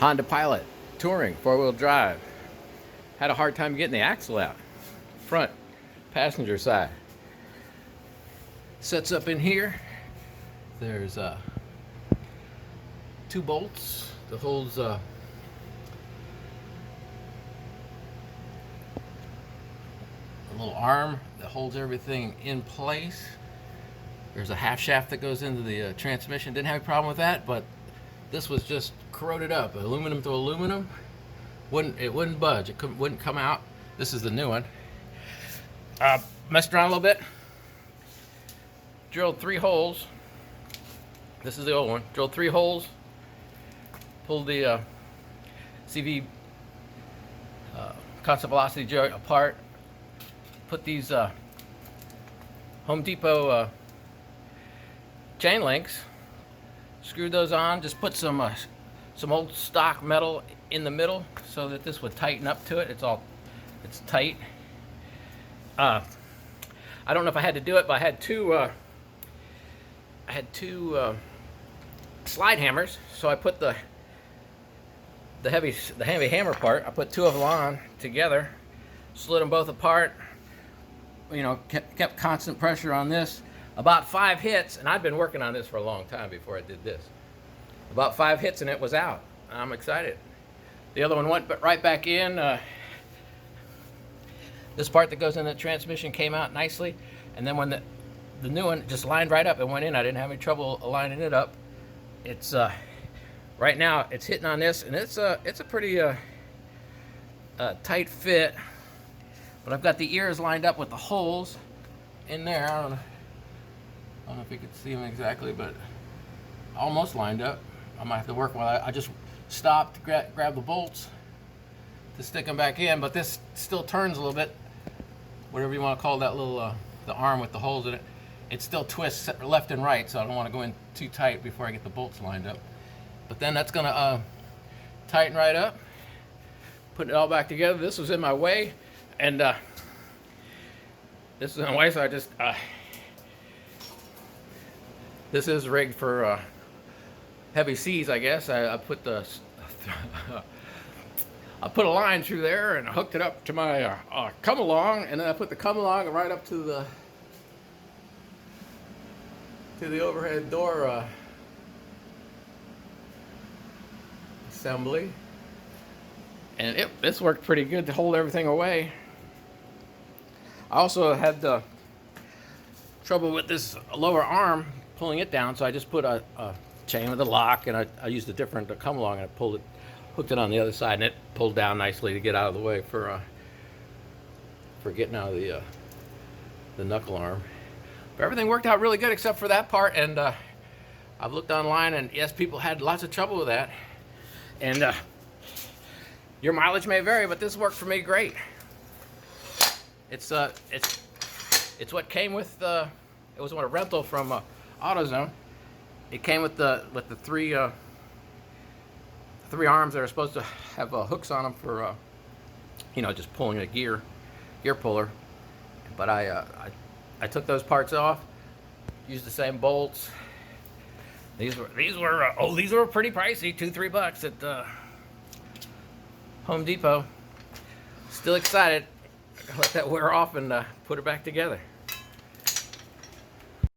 Honda Pilot, touring, four-wheel drive. Had a hard time getting the axle out. Front, passenger side. Sets up in here. There's two bolts that holds a little arm that holds everything in place. There's a half shaft that goes into the transmission. Didn't have a problem with that, but this was just corroded up. Aluminum to aluminum. It wouldn't budge. It wouldn't come out. This is the new one. Messed around a little bit. Drilled 3 holes. This is the old one. Drilled 3 holes. Pulled the CV constant velocity joint apart. Put these Home Depot chain links. Screwed those on. Just put some old stock metal in the middle so that this would tighten up to it. It's tight. I don't know if I had to do it, but I had two slide hammers. So I put the heavy hammer part. I put 2 of them on together, slid them both apart. You know, kept constant pressure on this. About 5 hits, and I've been working on this for a long time before I did this. About 5 hits and it was out. I'm excited. The other one went right back in. This part that goes in the transmission came out nicely, and then when the new one just lined right up and went in, I didn't have any trouble aligning it up. It's right now it's hitting on this, and it's a pretty tight fit. But I've got the ears lined up with the holes in there. I don't know if you can see them exactly, but almost lined up. I might have to work while I just stopped, grab the bolts to stick them back in, but this still turns a little bit, whatever you want to call that little the arm with the holes in it. It still twists left and right, so I don't want to go in too tight before I get the bolts lined up. But then that's going to tighten right up, put it all back together. This was in my way, and this is in the way, so I just this is rigged for heavy seas, I guess. I put I put a line through there and hooked it up to my come along, and then I put the come along right up to the overhead door assembly, and this worked pretty good to hold everything away. I also had the trouble with this lower arm pulling it down, so I just put a chain with a lock, and I used a different come along, and I hooked it on the other side, and it pulled down nicely to get out of the way for getting out of the knuckle arm. But everything worked out really good except for that part, and I've looked online, and yes, people had lots of trouble with that. And your mileage may vary, but this worked for me great. It's what came with it was a rental from AutoZone. It came with the 3 arms that are supposed to have hooks on them for you know, just pulling a gear puller. But I took those parts off, used the same bolts. These were pretty pricey, $2-3 at Home Depot. Still excited. I gotta let that wear off and put it back together.